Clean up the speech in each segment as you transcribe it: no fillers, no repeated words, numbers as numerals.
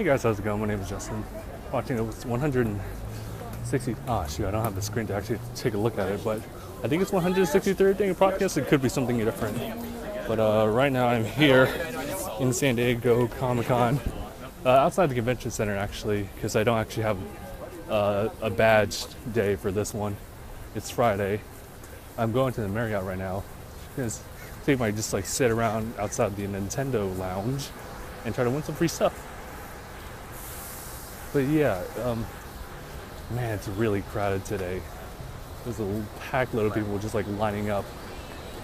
Hey guys, how's it going? My name is Justin. Watching it was 160. Ah, shoot, I don't have the screen to actually take a look at it, but I think it's 163rd DangIT Prodcast. It could be something different. But right now I'm here in San Diego Comic-Con, outside the convention center actually, because I don't actually have a badged day for this one. It's Friday. I'm going to the Marriott right now because I think I might just like sit around outside the Nintendo lounge and try to win some free stuff. But yeah, man, it's really crowded today. There's a packed load of people just like lining up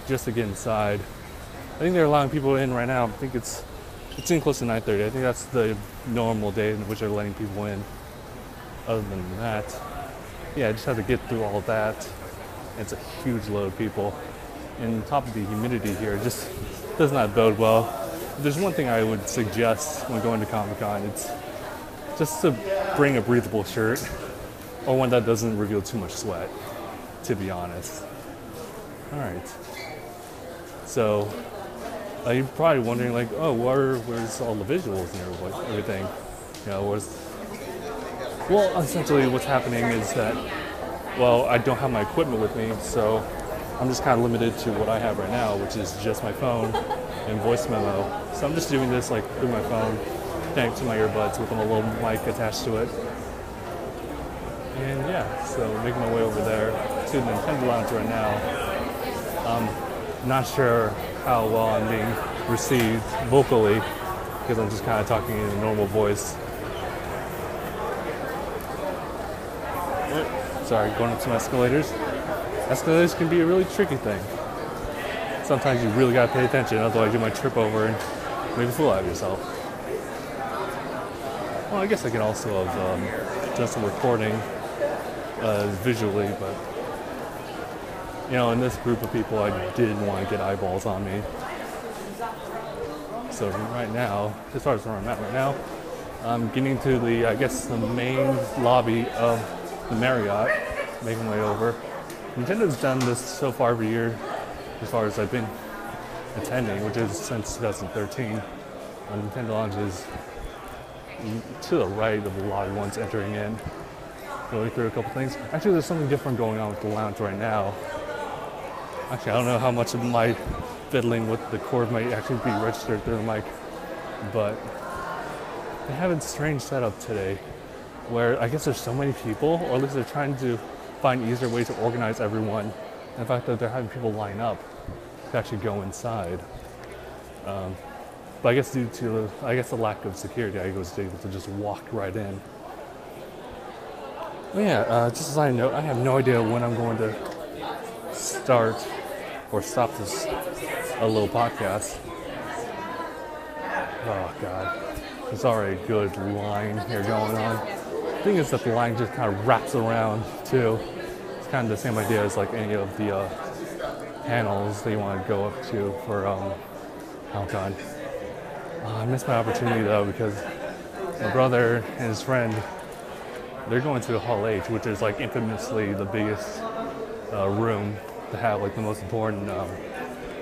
just to get inside. I think they're allowing people in right now. I think it's in close to 9:30. I think that's the normal day in which they're letting people in. Other than that, yeah, I just have to get through all of that. It's a huge load of people. And on top of the humidity here, just does not bode well. If there's one thing I would suggest when going to Comic-Con, it's just to bring a breathable shirt or one that doesn't reveal too much sweat, to be honest. All right. So you're probably wondering like, oh, where's all the visuals and everything? You know, well, essentially what's happening is that, well, I don't have my equipment with me, so I'm just kind of limited to what I have right now, which is just my phone and voice memo. So I'm just doing this like through my phone, connected to my earbuds with a little mic attached to it. And yeah, so making my way over there to the Nintendo lounge right now. Not sure how well I'm being received vocally because I'm just kind of talking in a normal voice. Sorry, going up some escalators. Escalators can be a really tricky thing. Sometimes you really gotta pay attention, otherwise you might trip over and make a fool out of yourself. Well, I guess I can also have done some recording visually, but you know, in this group of people, I did want to get eyeballs on me. So right now, as far as where I'm at right now, I'm getting to the, I guess, the main lobby of the Marriott, making my way over. Nintendo's done this so far every year, as far as I've been attending, which is since 2013. Nintendo Lounge is to the right of the lobby once entering in. Going through a couple things. Actually, there's something different going on with the lounge right now. Actually, I don't know how much of my fiddling with the cord might actually be registered through the mic, but they have a strange setup today where I guess there's so many people, or at least they're trying to find easier ways to organize everyone. And the fact that they're having people line up to actually go inside. But I guess due to, the lack of security, I was able to just walk right in. But yeah, just as I know, I have no idea when I'm going to start or stop this little podcast. Oh God, there's already a good line here going on. The thing is that the line just kind of wraps around too. It's kind of the same idea as like any of the panels that you want to go up to for Comic-Con. I missed my opportunity though because my brother and his friend, they're going to Hall H, which is like infamously the biggest room to have like the most important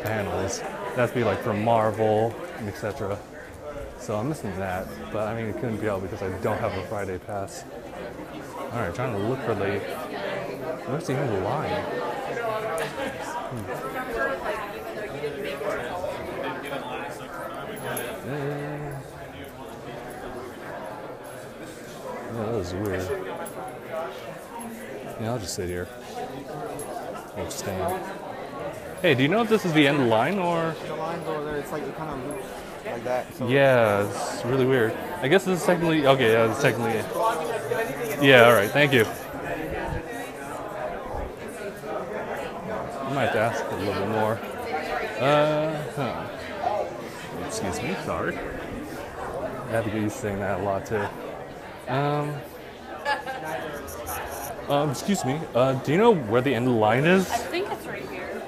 panels. That's be like from Marvel and etc. So I'm missing that, but I mean it couldn't be out because I don't have a Friday pass. All right, trying to look for the. Where's even the line? Yeah, that was weird. Yeah, I'll just sit here. Or stand. Hey, do you know if this is the end of the line or? The line's over there. It's like it kind of loops like that. So yeah, it's really weird. I guess this is technically okay. Yeah, it's technically it. Yeah, all right. Thank you. I might have to ask a little bit more. Excuse me. Sorry. I have to get used to saying that a lot too. Excuse me. Do you know where the end of the line is? I think it's right here.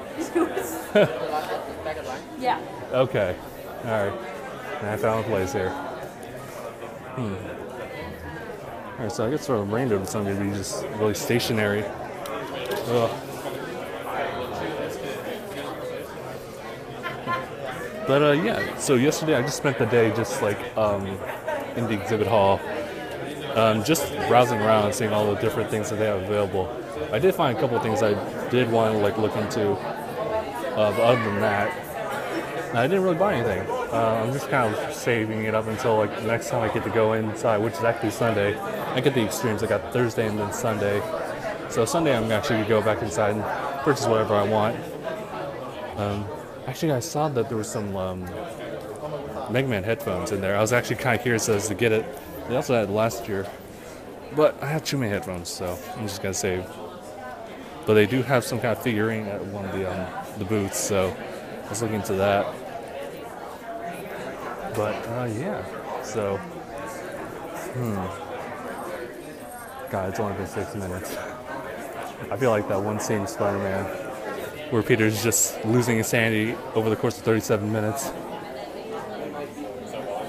Yeah. Okay. All right. And I found a place here. All right. So I guess for the remainder of it's going to be just really stationary. Ugh. But yeah. So yesterday I just spent the day just like in the exhibit hall, just browsing around, seeing all the different things that they have available. I did find a couple of things I did want to like look into, but other than that, I didn't really buy anything. I'm just kind of saving it up until like the next time I get to go inside, which is actually Sunday. I get the extremes. I got Thursday and then Sunday. So Sunday I'm actually gonna go back inside and purchase whatever I want. Actually, I saw that there was some Mega Man headphones in there. I was actually kind of curious as to get it. They also had it last year, but I have too many headphones, so I'm just gonna save. But they do have some kind of figurine at one of the booths, so I was looking into that. But yeah, so God, it's only been 6 minutes. I feel like that one scene in Spider-Man where Peter's just losing his sanity over the course of 37 minutes.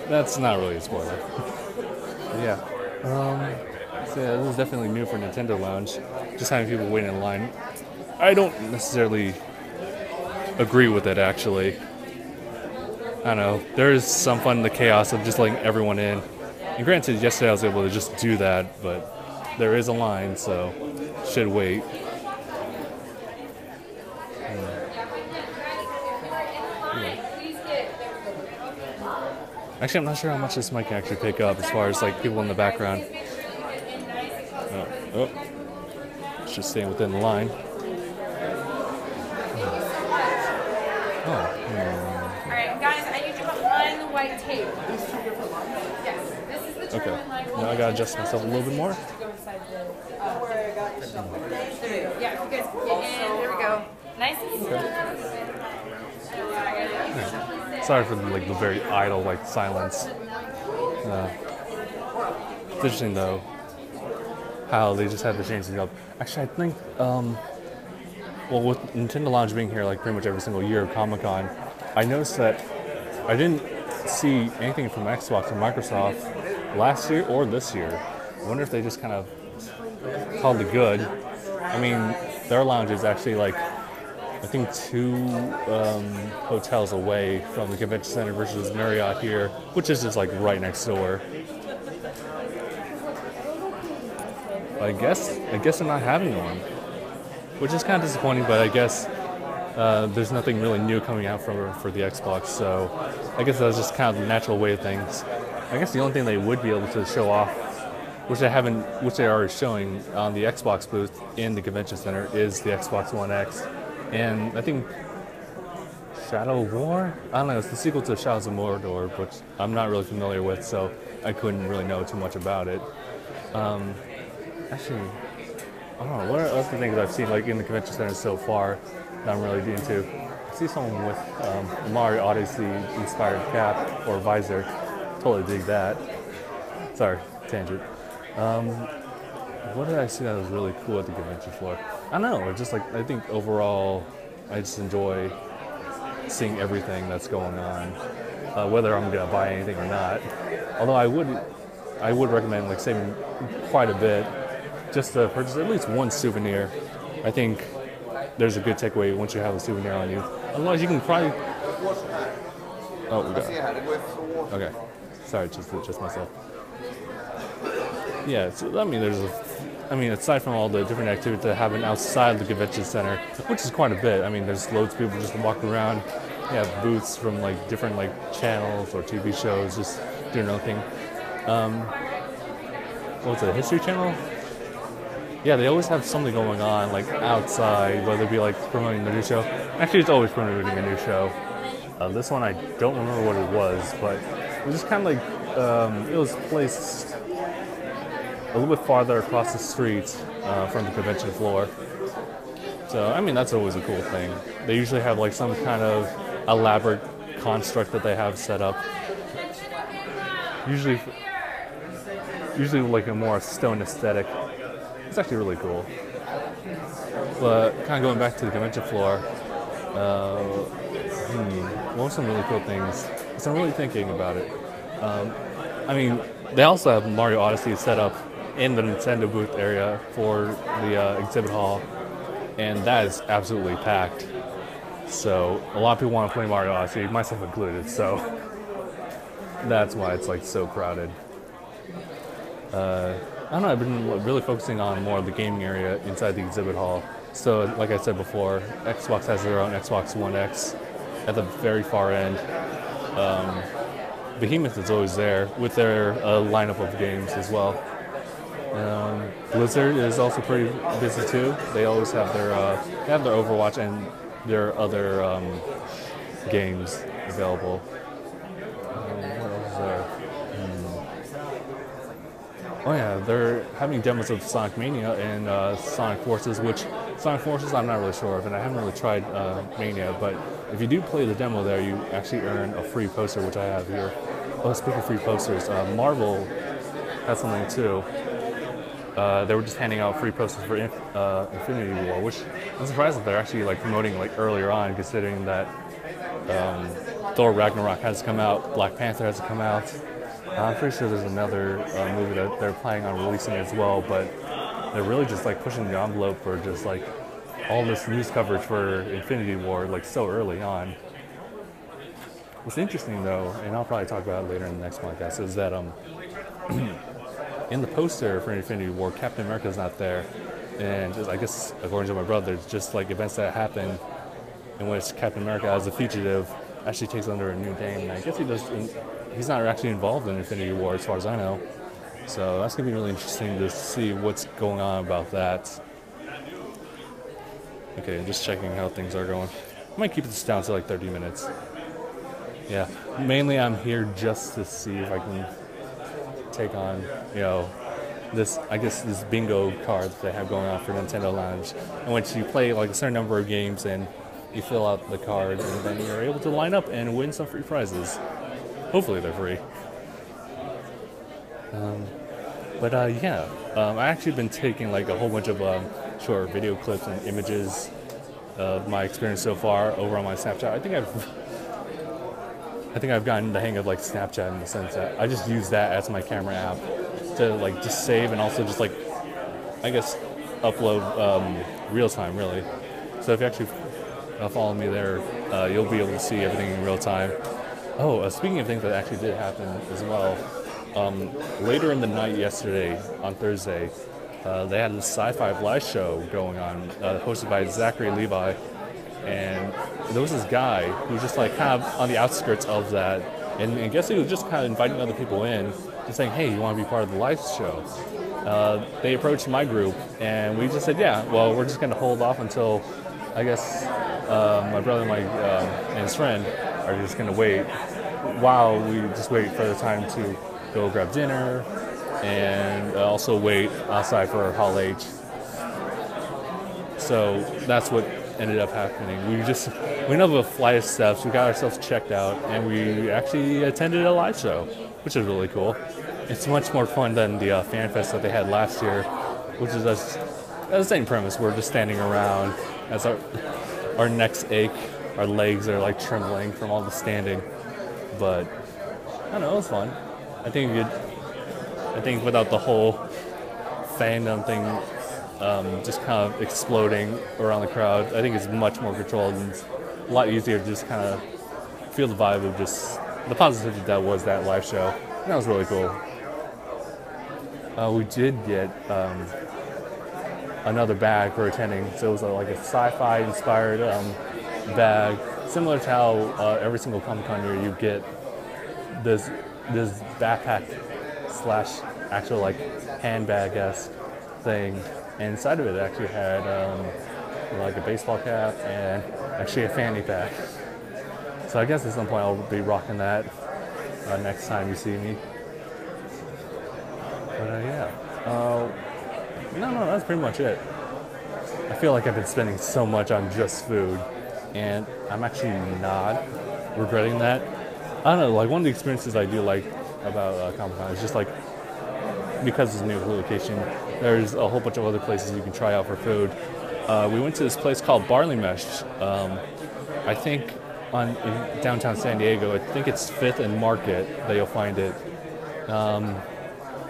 That's not really a spoiler. Yeah. So yeah, this is definitely new for Nintendo Lounge. Just having people waiting in line. I don't necessarily agree with it, actually. I don't know. There is some fun in the chaos of just letting everyone in. And granted, yesterday I was able to just do that, but there is a line, so should wait. Actually, I'm not sure how much this mic can actually pick up as far as like people in the background. Oh. It's just staying within the line. Alright, guys, I need you to line the white tape. Yes, this is the Okay. Now I gotta adjust myself a little bit more. Yeah, you guys get in. There we go. Nice and slow. Sorry for the very idle silence. It's interesting though how they just had to change things up. Actually, I think well, with Nintendo Lounge being here pretty much every single year of Comic-Con, I noticed that I didn't see anything from Xbox or Microsoft last year or this year. I wonder if they just kind of called it good. I mean, their lounge is actually I think 2 hotels away from the convention center versus Marriott here, which is just right next door. I guess they're not having one, which is kind of disappointing. But I guess there's nothing really new coming out for the Xbox, so I guess that's just kind of the natural way of things. I guess the only thing they would be able to show off, which they are already showing on the Xbox booth in the convention center, is the Xbox One X. And I think Shadow of War? I don't know, it's the sequel to Shadows of Mordor, which I'm not really familiar with, so I couldn't really know too much about it. Actually, I don't know, what are other things I've seen in the convention center so far that I'm really into? I see someone with a Mario Odyssey inspired cap or visor. Totally dig that. Sorry, tangent. What did I see that was really cool at the convention floor? I don't know, just I think overall, I just enjoy seeing everything that's going on, whether I'm gonna buy anything or not. Although I would recommend saving quite a bit just to purchase at least one souvenir. I think there's a good takeaway once you have a souvenir on you. Otherwise, you can probably. Oh, we got it. Okay, sorry, just myself. Yeah, so I mean, aside from all the different activities that happen outside the convention center, which is quite a bit. I mean, there's loads of people just walking around. You have booths from different channels or TV shows just doing their own thing. What's it, History Channel? Yeah, they always have something going on outside, whether it be promoting the new show. Actually, it's always promoting a new show. This one I don't remember what it was, but it was just kind of it was placed a little bit farther across the street from the convention floor. So, I mean, that's always a cool thing. They usually have some kind of elaborate construct that they have set up. Usually a more stone aesthetic. It's actually really cool. But kind of going back to the convention floor, what were some really cool things? So I'm really thinking about it. I mean, they also have Mario Odyssey set up in the Nintendo booth area for the exhibit hall, and that is absolutely packed. So a lot of people want to play Mario Odyssey, myself included, so that's why it's so crowded. I don't know, I've been really focusing on more of the gaming area inside the exhibit hall. So, like I said before, Xbox has their own Xbox One X at the very far end. Behemoth is always there with their lineup of games as well. Blizzard is also pretty busy too. They always have their Overwatch and their other games available. What else is there? Oh yeah, they're having demos of Sonic Mania and Sonic Forces, which Sonic Forces I'm not really sure of, and I haven't really tried Mania, but if you do play the demo there, you actually earn a free poster, which I have here. Oh, speaking of free posters, Marvel has something too. They were just handing out free posters for Infinity War, which I'm surprised that they're actually like promoting like earlier on, considering that Thor Ragnarok has come out, Black Panther has come out. I'm pretty sure there's another movie that they're planning on releasing as well, but they're really just like pushing the envelope for just like all this news coverage for Infinity War like so early on. What's interesting though, and I'll probably talk about it later in the next podcast, is that in the poster for Infinity War, Captain America's not there, and I guess according to my brother, it's just like events that happen in which Captain America as a fugitive actually takes under a new name, and I guess he's not actually involved in Infinity War as far as I know. So that's gonna be really interesting to see what's going on about that. Okay, I'm just checking how things are going. I might keep this down to like 30 minutes. Yeah, mainly I'm here just to see if I can take on, this bingo card that they have going on for Nintendo Lounge, in which you play like a certain number of games and you fill out the card, and then you're able to line up and win some free prizes. Hopefully they're free. I actually been taking like a whole bunch of short video clips and images of my experience so far over on my Snapchat. I think I've gotten the hang of like Snapchat in the sense that I just use that as my camera app to like just save and also just like I guess upload real time really. So if you actually follow me there, you'll be able to see everything in real time. Oh, speaking of things that actually did happen as well, later in the night yesterday, on Thursday, they had this sci-fi live show going on, hosted by Zachary Levi, and there was this guy who was just like kind of on the outskirts of that, and I guess he was just kind of inviting other people in, just saying, hey, you want to be part of the live show? They approached my group, and we just said, yeah, well, we're just going to hold off until, I guess, my brother and his friend are just going to wait while we just wait for the time to go grab dinner and also wait outside for Hall H. So that's what ended up happening. We went up a flight of steps, we got ourselves checked out, and we actually attended a live show, which is really cool. It's much more fun than the fan fest that they had last year, which is the same premise. We're just standing around as our necks ache, our legs are like trembling from all the standing. But I don't know, it was fun. I think without the whole fandom thing just kind of exploding around the crowd, I think it's much more controlled and it's a lot easier to just kind of feel the vibe of just the positivity that was that live show. And that was really cool. We did get another bag for attending, so it was like a sci-fi inspired bag, similar to how every single Comic-Con year you get this backpack / actual like handbag-esque thing, and inside of it actually had like a baseball cap and actually a fanny pack. So I guess at some point I'll be rocking that next time you see me. But no, that's pretty much it. I feel like I've been spending so much on just food, and I'm actually not regretting that. I don't know, like one of the experiences I do like about Comic-Con is just like, because it's a new location, there's a whole bunch of other places you can try out for food. We went to this place called Barley Mesh, I think in downtown San Diego. I think it's 5th and Market that you'll find it.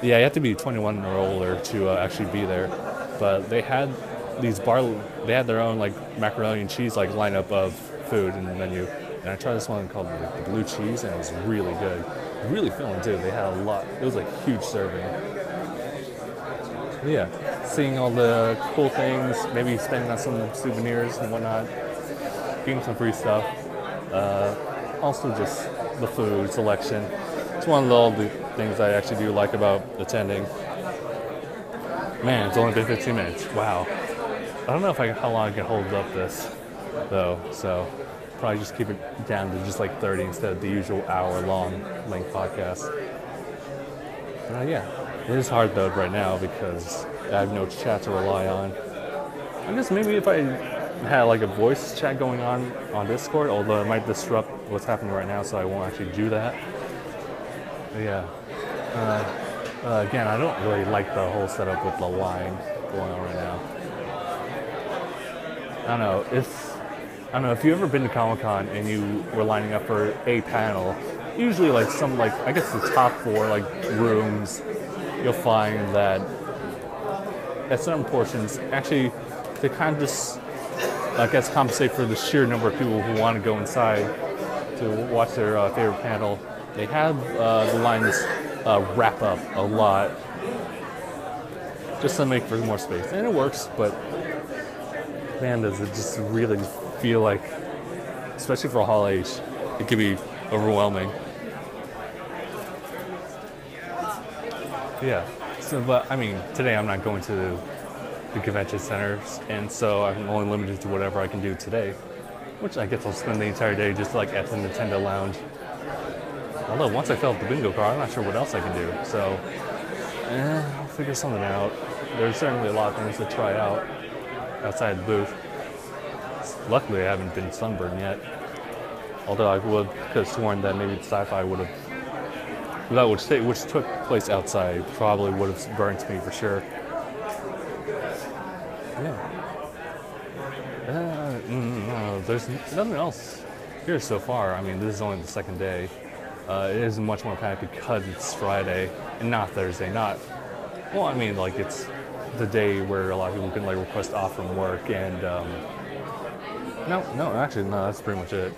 You have to be 21 or older to actually be there. But they had they had their own like macaroni and cheese like lineup of food in the menu. And I tried this one called the blue cheese, and it was really good. really filling too. They had a lot. It was like huge serving. But yeah, seeing all the cool things, maybe spending on some souvenirs and whatnot, getting some free stuff. Also just the food selection. It's one of all the things I actually do like about attending. Man, it's only been 15 minutes. Wow. I don't know how long I can hold up this though, so probably just keep it down to just like 30 instead of the usual hour-long length podcast. Yeah, it is hard though right now because I have no chat to rely on. I guess maybe if I had like a voice chat going on Discord, although it might disrupt what's happening right now, so I won't actually do that. But yeah. Again, I don't really like the whole setup with the line going on right now. I don't know if you've ever been to Comic-Con and you were lining up for a panel, usually like I guess the top 4 like rooms, you'll find that at certain portions, actually they kind of just, I guess, compensate for the sheer number of people who want to go inside to watch their favorite panel. They have the lines wrap up a lot just to make for more space, and it works, but man, does it just really feel like, especially for Hall H, it can be overwhelming. Yeah, so, but I mean, today I'm not going to the convention centers, and so I'm only limited to whatever I can do today, which I guess I'll spend the entire day just like at the Nintendo Lounge. Although once I fill up the bingo card, I'm not sure what else I can do, so I'll figure something out. There's certainly a lot of things to try out outside the booth. Luckily, I haven't been sunburned yet. Although I could have sworn that maybe the sci-fi would have, which took place outside, probably would have burnt me for sure. Yeah. No, there's nothing else here so far. I mean, this is only the second day. It is much more packed because it's Friday and not Thursday. Well, I mean, like it's the day where a lot of people can like request off from work, and no, that's pretty much it.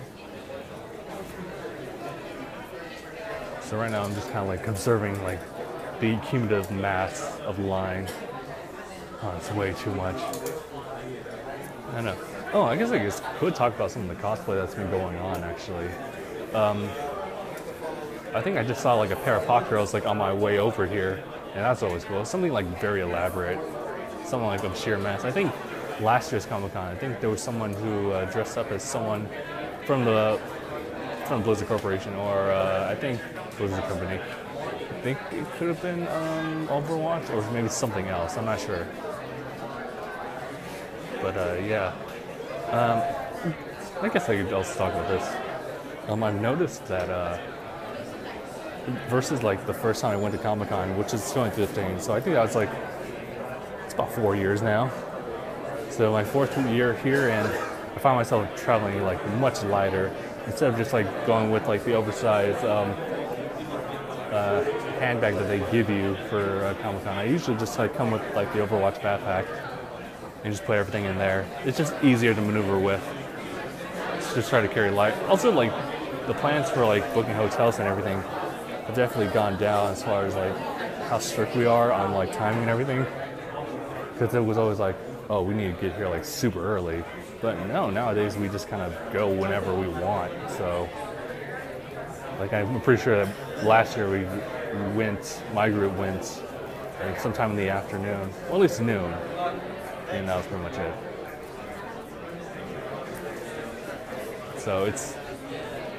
So right now I'm just kind of like observing like the cumulative mass of line. Oh, it's way too much. I know. Oh, I guess could talk about some of the cosplay that's been going on actually. I think I just saw like a pair of hot girls like on my way over here, and that's always cool. Something like very elaborate, something like of sheer mass. I think last year's Comic-Con, I think there was someone who dressed up as someone from Blizzard Corporation, or I think Blizzard Company. I think it could have been Overwatch, or maybe something else. I'm not sure. But yeah, I guess I could also talk about this. I've noticed that versus like the first time I went to Comic-Con, which is 2015, so I think that was like, it's about 4 years now. So my 4th year here, and I found myself traveling like much lighter instead of just like going with like the oversized handbag that they give you for Comic-Con. I usually just like come with like the Overwatch backpack and just put everything in there. It's just easier to maneuver with. Just try to carry light. Also, like the plans for like booking hotels and everything have definitely gone down as far as like how strict we are on like timing and everything. Because it was always like, oh, we need to get here like super early. But no, nowadays we just kind of go whenever we want. So, like I'm pretty sure that last year my group went like sometime in the afternoon, or at least noon, and that was pretty much it. So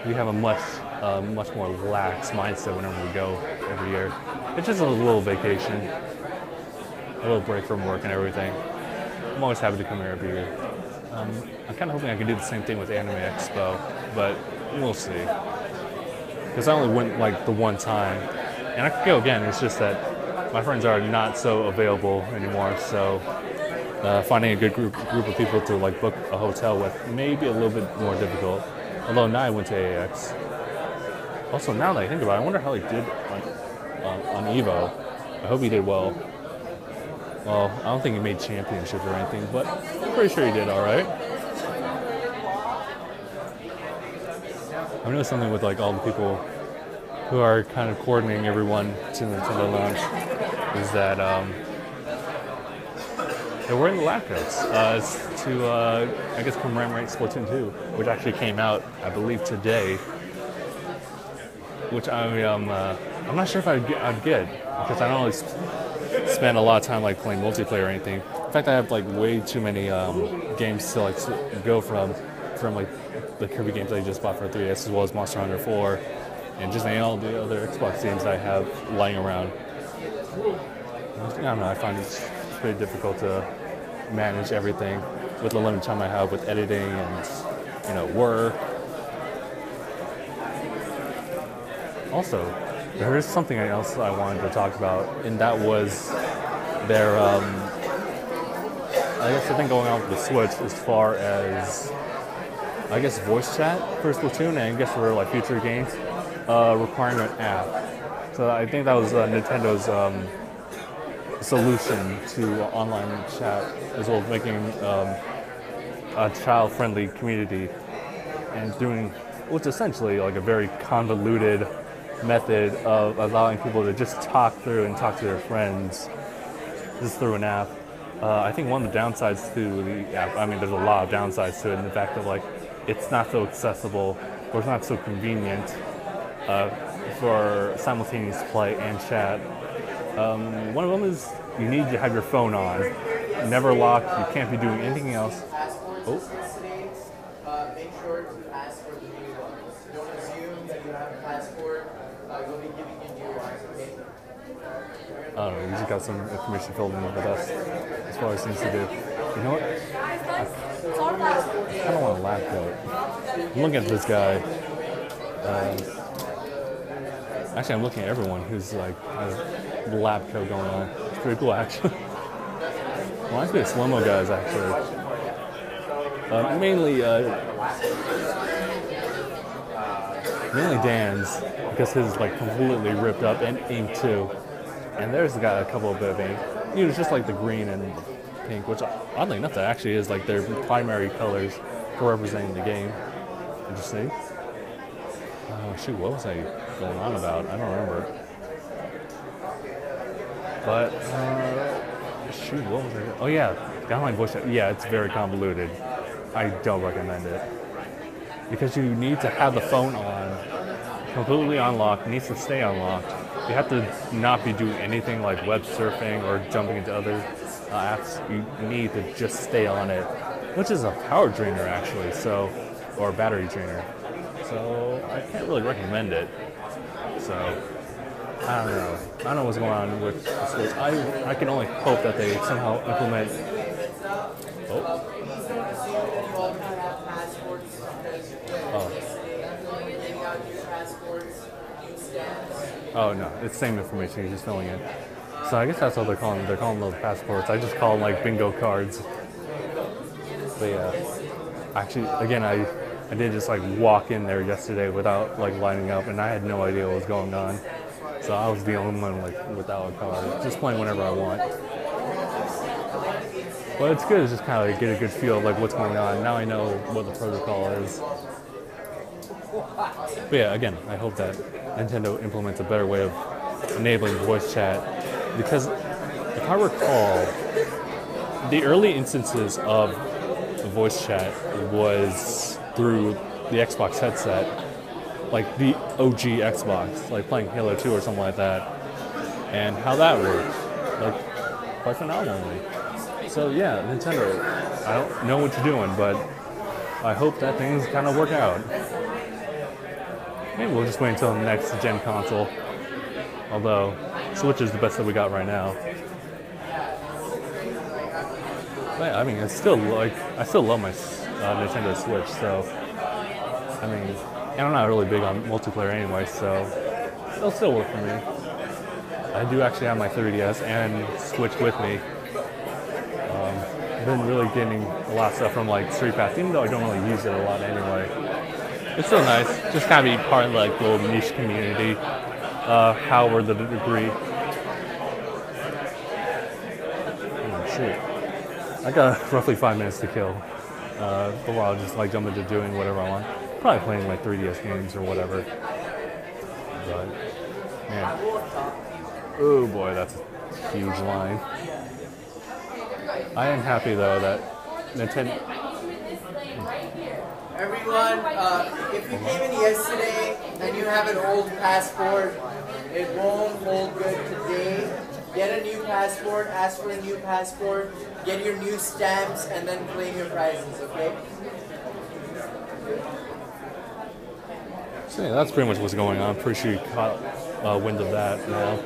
we have a much more lax mindset whenever we go every year. It's just a little vacation, a little break from work and everything. I'm always happy to come here every year. I'm kind of hoping I can do the same thing with Anime Expo, but we'll see. Because I only went like the one time, and I could go again. It's just that my friends are not so available anymore, so finding a good group of people to like book a hotel with may be a little bit more difficult. Although now I went to AX. Also, now that I think about it, I wonder how he did on Evo. I hope he did well. Well, I don't think he made championship or anything, but I'm pretty sure he did all right. I noticed something with like all the people who are kind of coordinating everyone to the Nintendo launch, is that they're wearing the lab coats to, I guess, commemorate Splatoon 2, which actually came out, I believe, today. Which I'm not sure if I'd get because I don't really spend a lot of time like playing multiplayer or anything. In fact, I have like way too many games to like go from like the Kirby games I just bought for 3DS, as well as Monster Hunter 4, and just all the other Xbox games I have lying around. I don't know. I find it's pretty difficult to manage everything with the limited time I have with editing and work. Also, there is something else I wanted to talk about, and that was their, I guess the thing going on with the Switch as far as, I guess, voice chat for Splatoon, and I guess for like future games, requiring an app. So I think that was Nintendo's solution to online chat, as well as making a child-friendly community, and doing what's essentially like a very convoluted method of allowing people to just talk through and talk to their friends just through an app. I think one of the downsides to the app, I mean, there's a lot of downsides to it, in the fact that like it's not so accessible or it's not so convenient for simultaneous play and chat. One of them is you need to have your phone on, never locked. You can't be doing anything else. Oh. Make sure to ask for the new ones. Don't assume that you have a passport. We'll be giving you new ones, okay? I don't know, we just got some information filled in with us as far as things to do. You know what? I don't want a lab coat. I'm looking at this guy. Actually, I'm looking at everyone who's like has a lab coat going on. It's pretty cool, actually. Reminds me of slow-mo guys, actually. Mainly Dan's, because his is like completely ripped up, and ink too. And there's got a couple of bit of ink. Just like the green and pink, which oddly enough, that actually is like their primary colors for representing the game. Interesting. Shoot, what was I going on about? I don't remember. But shoot, what was I? Oh yeah, the online voice chat. Yeah, it's very convoluted. I don't recommend it because you need to have the phone on, completely unlocked. It needs to stay unlocked. You have to not be doing anything like web surfing or jumping into other apps. You need to just stay on it, which is a power drainer actually, or a battery drainer. So I can't really recommend it. So I don't know. I don't know what's going on with the Switch. I can only hope that they somehow implement. Oh. Oh no, it's the same information. He's just filling in. So I guess that's what they're calling them. They're calling those passports. I just call them like bingo cards. But yeah, actually, again, I did just like walk in there yesterday without like lining up, and I had no idea what was going on. So I was the only one like without a card, just playing whenever I want. But it's good to just kind of like, get a good feel of like what's going on. Now I know what the protocol is. But yeah, again, I hope that Nintendo implements a better way of enabling voice chat, because if I recall, the early instances of voice chat was through the Xbox headset, like the OG Xbox, like playing Halo 2 or something like that, and how that worked, like quite phenomenally. So yeah, Nintendo, I don't know what you're doing, but I hope that things kind of work out. Maybe we'll just wait until the next gen console. Although Switch is the best that we got right now. But yeah, I mean, it's still like I still love my Nintendo Switch. So I mean, and I'm not really big on multiplayer anyway, so it'll still work for me. I do actually have my 3DS and Switch with me. I've been really getting a lot of stuff from like Street Pass, even though I don't really use it a lot anyway. It's still nice, just kind of be part of like the little niche community, however the degree. Oh, shoot. I got roughly 5 minutes to kill before I'll just like jump into doing whatever I want. Probably playing like 3DS games or whatever. But man, oh boy, that's a huge line. I am happy though that Nintendo. Everyone, if you came in yesterday and you have an old passport, it won't hold good today. Get a new passport, ask for a new passport, get your new stamps, and then claim your prizes, okay? So yeah, that's pretty much what's going on. Pretty sure you caught wind of that now.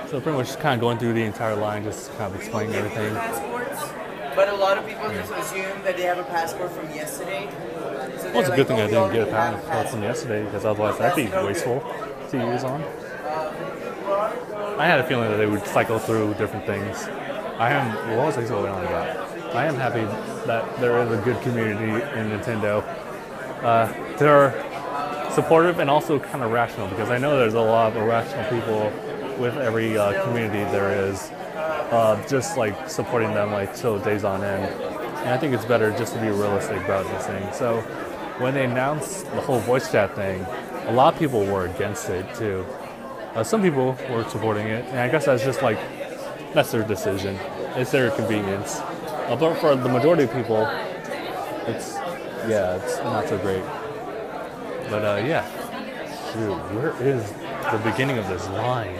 So pretty much just kind of going through the entire line, just kind of explaining everything. Passports, but a lot of people just assume that they have a passport from yesterday. So Well, it's a good thing I didn't get a passport from yesterday, because otherwise that'd be wasteful to use on. I had a feeling that they would cycle through different things. What was I going on about? I am happy that there is a good community in Nintendo. They're supportive and also kind of rational, because I know there's a lot of irrational people with every community there is, just like supporting them like till days on end. And I think it's better just to be realistic about this thing. So when they announced the whole voice chat thing, a lot of people were against it too. Some people were supporting it, and I guess that's just like, that's their decision. It's their convenience. But for the majority of people, it's not so great. But yeah, shoot, where is the beginning of this line?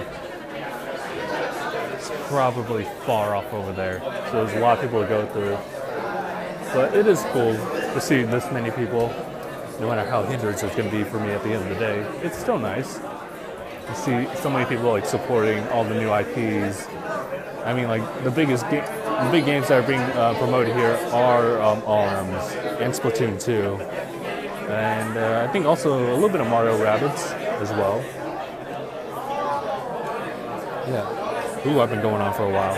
It's probably far off over there. So there's a lot of people to go through. But it is cool to see this many people, no matter how hindrance it's going to be for me at the end of the day. It's still nice to see so many people like supporting all the new IPs. I mean, like the big games that are being promoted here are ARMS and Splatoon 2, and I think also a little bit of Mario Rabbids as well. Yeah. Ooh, I've been going on for a while.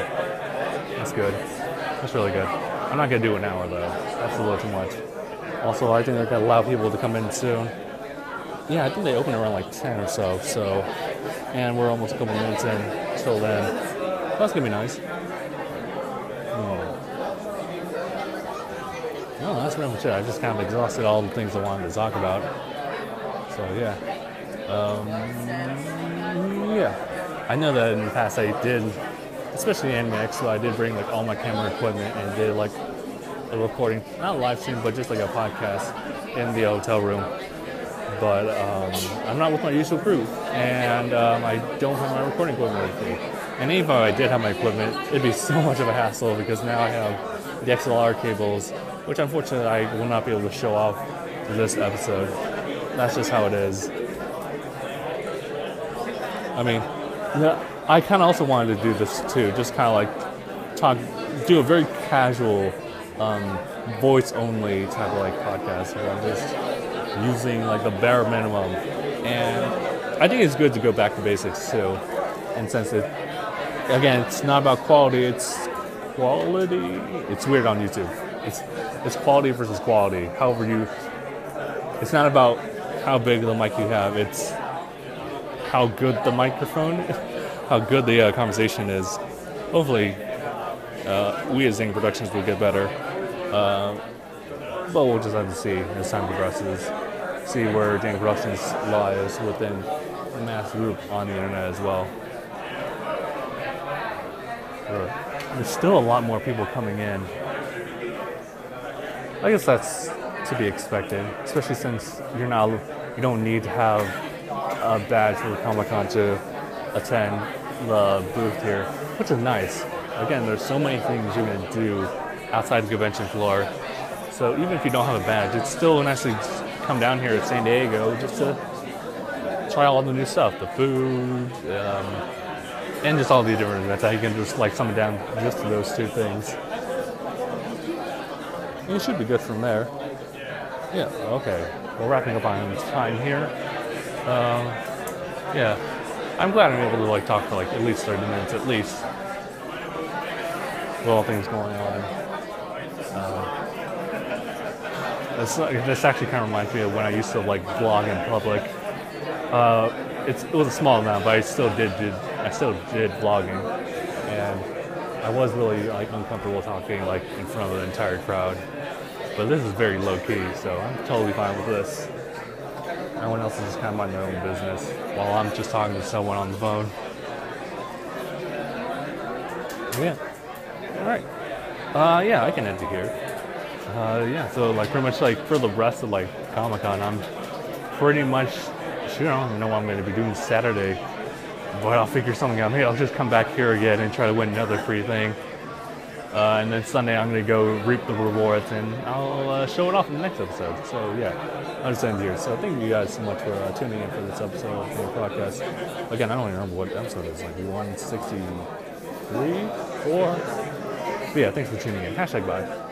That's good. That's really good. I'm not gonna do an hour though. That's a little too much. Also, I think they're gonna allow people to come in soon. Yeah, I think they open around like 10 or so. So, and we're almost a couple minutes in till then. That's gonna be nice. No, that's pretty much it. I just kind of exhausted all the things I wanted to talk about. So yeah, yeah. I know that in the past I did, especially Anime X, so I did bring like all my camera equipment and did like a recording, not a live stream, but just like a podcast in the hotel room. But I'm not with my usual crew, and I don't have my recording equipment with me. And even if I did have my equipment, it'd be so much of a hassle, because now I have the XLR cables, which unfortunately I will not be able to show off this episode. That's just how it is. I mean, yeah, I kind of also wanted to do this too, just kind of like do a very casual, voice-only type of like podcast, where I'm just using like the bare minimum. And I think it's good to go back to basics too, and since it, again, it's not about quality, it's quality. It's weird on YouTube. It's quality versus quality. However, it's not about how big the mic you have, it's how good the microphone, how good the conversation is. Hopefully, we as DangIT Productions will get better. But we'll just have to see as time progresses. See where DangIT Productions lies within a mass group on the internet as well. There's still a lot more people coming in. I guess that's to be expected, especially since you don't need to have a badge for Comic-Con to attend the booth here, which is nice. Again, there's so many things you can do outside the convention floor. So even if you don't have a badge, it's still nice to come down here at San Diego just to try all the new stuff, the food, and just all the different events. I can just like sum it down just to those two things. And it should be good from there. Yeah, okay. We're wrapping up on time here. Yeah, I'm glad I'm able to like talk for like at least 30 minutes at least. With all things going on. This actually kind of reminds me of when I used to like vlog in public. It was a small amount, but I still did vlogging, and I was really like uncomfortable talking like in front of the entire crowd. But this is very low key, so I'm totally fine with this. Everyone else is just kind of minding their own business while I'm just talking to someone on the phone. Yeah. All right. Yeah, I can end it here. Yeah, so like pretty much like for the rest of like Comic-Con, I'm pretty much, shoot, I don't even know what I'm going to be doing Saturday, but I'll figure something out. Maybe I'll just come back here again and try to win another free thing. And then Sunday I'm going to go reap the rewards and I'll show it off in the next episode. So yeah, I'll just end here. So thank you guys so much for tuning in for this episode of the podcast. Again, I don't even remember what episode it is, like 163, 4? But yeah, thanks for tuning in. #bye.